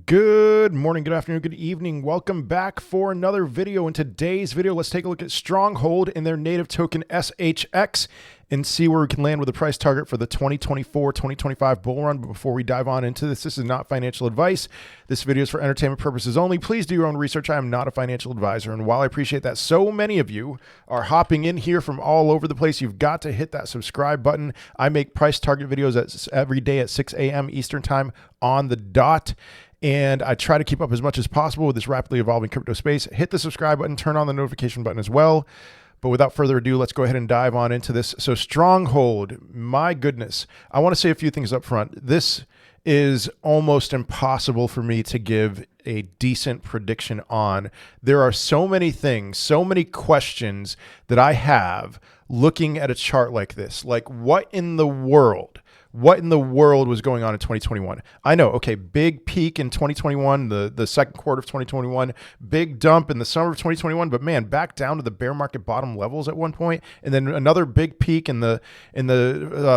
Good morning, good afternoon, good evening. Welcome back for another video. In today's video, let's take a look at Stronghold and their native token SHX and see where we can land with a price target for the 2024-2025 bull run. But before we dive on into this is not financial advice. This video is for entertainment purposes only. Please do your own research. I am not a financial advisor. And while I appreciate that so many of you are hopping in here from all over the place, you've got to hit that subscribe button. I make price target videos every day at 6 a.m. Eastern time on the dot. And I try to keep up as much as possible with this rapidly evolving crypto space. Hit the subscribe button, turn on the notification button as well. But without further ado, let's go ahead and dive on into this. So Stronghold, my goodness. I want to say a few things up front. This is almost impossible for me to give a decent prediction on. There are so many things, so many questions that I have looking at a chart like this. Like, what in the world? What in the world was going on in 2021? I know, okay, big peak in 2021, the second quarter of 2021, big dump in the summer of 2021, but man, back down to the bear market bottom levels at one point, and then another big peak in the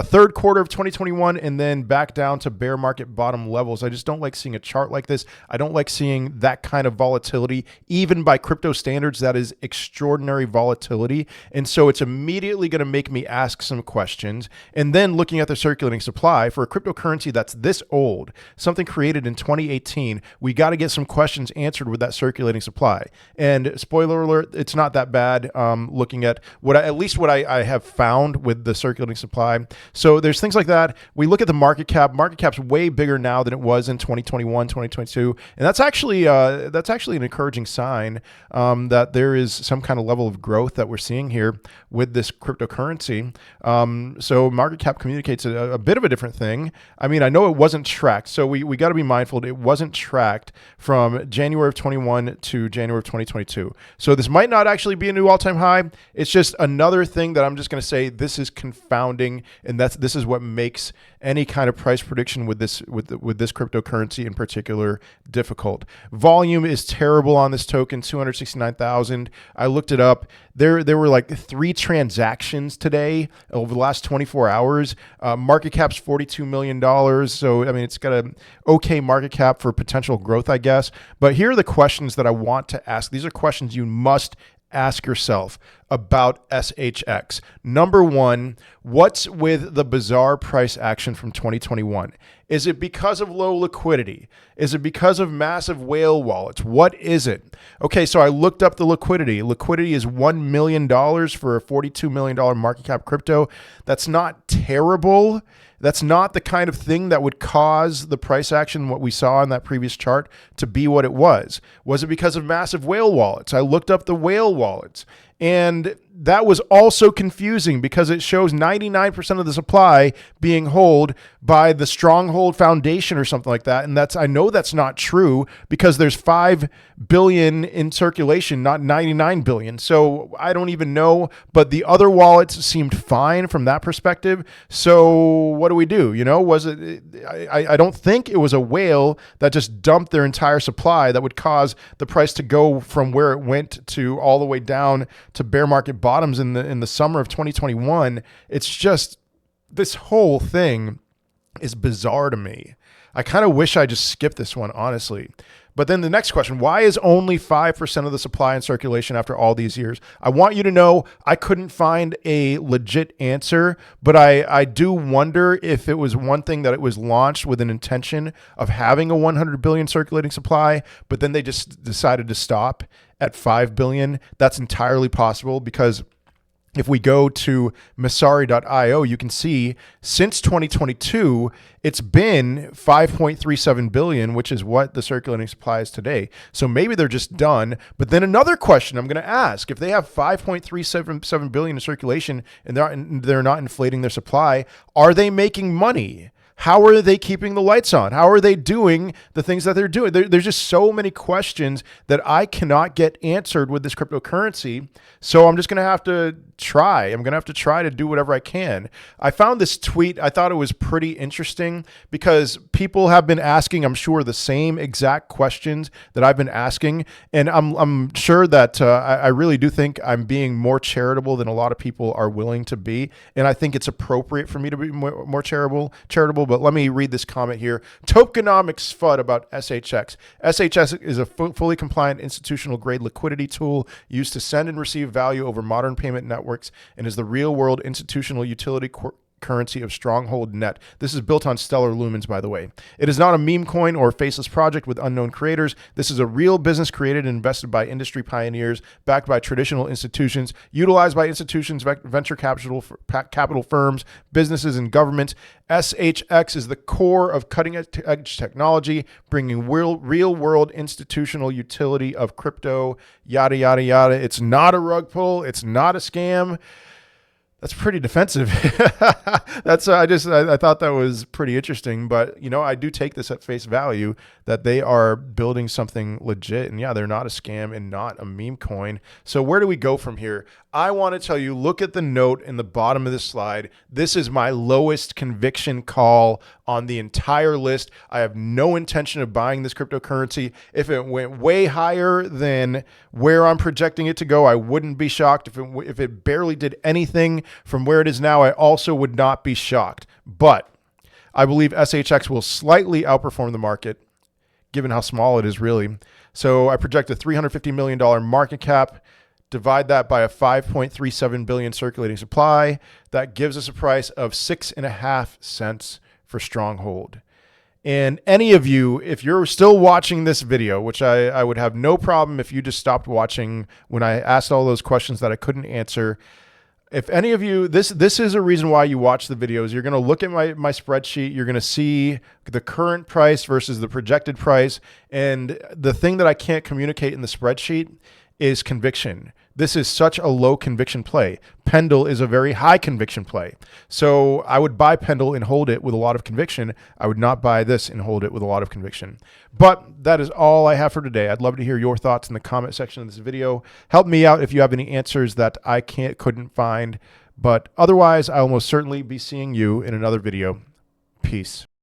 third quarter of 2021, and then back down to bear market bottom levels. I just don't like seeing a chart like this. I don't like seeing that kind of volatility, even by crypto standards. That is extraordinary volatility, and so it's immediately going to make me ask some questions, and then looking at the circulating supply for a cryptocurrency that's this old, something created in 2018, we got to get some questions answered with that circulating supply. And spoiler alert, it's not that bad. Looking at at least what I have found with the circulating supply. So there's things like that. We look at the market cap. Market cap's way bigger now than it was in 2021, 2022, and that's actually an encouraging sign that there is some kind of level of growth that we're seeing here with this cryptocurrency. So market cap communicates a bit of a different thing. I mean, I know it wasn't tracked, so we got to be mindful. It wasn't tracked from January of 21 to January of 2022. So this might not actually be a new all-time high. It's just another thing that I'm just going to say this is confounding, and this is what makes any kind of price prediction with this cryptocurrency in particular difficult. Volume is terrible on this token, 269,000. I looked it up. There were like 3 transactions today over the last 24 hours. Market cap's $42 million. So, I mean, it's got an okay market cap for potential growth, I guess. But here are the questions that I want to ask. These are questions you must ask yourself about SHX. Number one, what's with the bizarre price action from 2021? Is it because of low liquidity? Is it because of massive whale wallets? What is it? Okay, so I looked up the liquidity. Liquidity is $1 million for a $42 million market cap crypto. That's not terrible. That's not the kind of thing that would cause the price action, what we saw in that previous chart, to be what it was. Was it because of massive whale wallets? I looked up the whale wallets, and that was also confusing because it shows 99% of the supply being held by the Stronghold Foundation or something like that. And I know that's not true because there's 5 billion in circulation, not 99 billion. So I don't even know, but the other wallets seemed fine from that perspective. So what do we do? You know, was it, I don't think it was a whale that just dumped their entire supply that would cause the price to go from where it went to all the way down to bear market bottoms in the summer of 2021. It's just, this whole thing is bizarre to me. I kind of wish I just skipped this one, honestly. But then the next question, why is only 5% of the supply in circulation after all these years? I want you to know I couldn't find a legit answer, but I do wonder if it was one thing that it was launched with an intention of having a 100 billion circulating supply, but then they just decided to stop at 5 billion. That's entirely possible because if we go to Masari.io, you can see since 2022, it's been 5.37 billion, which is what the circulating supply is today. So maybe they're just done. But then another question I'm going to ask, if they have 5.37 billion in circulation and they're not inflating their supply, are they making money? How are they keeping the lights on? How are they doing the things that they're doing? There's just so many questions that I cannot get answered with this cryptocurrency. So I'm just going to have to try. I'm going to have to try to do whatever I can. I found this tweet. I thought it was pretty interesting because people have been asking, I'm sure, the same exact questions that I've been asking. And I'm sure that I really do think I'm being more charitable than a lot of people are willing to be. And I think it's appropriate for me to be more charitable but let me read this comment here. Tokenomics FUD about SHX. SHX is a fully compliant institutional grade liquidity tool used to send and receive value over modern payment networks and is the real world institutional utility currency of Stronghold Net. This is built on stellar lumens, by the way. It is not a meme coin or faceless project with unknown creators. This is a real business created and invested by industry pioneers, backed by traditional institutions, utilized by institutions, venture capital firms, businesses, and government. SHX is the core of cutting-edge technology, bringing real-world institutional utility of crypto, yada, yada, yada. It's not a rug pull. It's not a scam. That's pretty defensive. I thought that was pretty interesting, but you know, I do take this at face value that they are building something legit, and yeah, they're not a scam and not a meme coin. So where do we go from here? I want to tell you, look at the note in the bottom of this slide. This is my lowest conviction call on the entire list. I have no intention of buying this cryptocurrency. If it went way higher than where I'm projecting it to go, I wouldn't be shocked. If it barely did anything from where it is now, I also would not be shocked. But I believe SHX will slightly outperform the market, given how small it is really. So I project a $350 million market cap. Divide that by a 5.37 billion circulating supply. That gives us a price of 6.5 cents for Stronghold. And any of you, if you're still watching this video, which I would have no problem if you just stopped watching when I asked all those questions that I couldn't answer. If any of you, this is a reason why you watch the videos. You're going to look at my spreadsheet. You're going to see the current price versus the projected price. And the thing that I can't communicate in the spreadsheet is conviction. This is such a low conviction play. Pendle is a very high conviction play. So I would buy Pendle and hold it with a lot of conviction. I would not buy this and hold it with a lot of conviction. But that is all I have for today. I'd love to hear your thoughts in the comment section of this video. Help me out if you have any answers that I couldn't find. But otherwise, I will most certainly be seeing you in another video. Peace.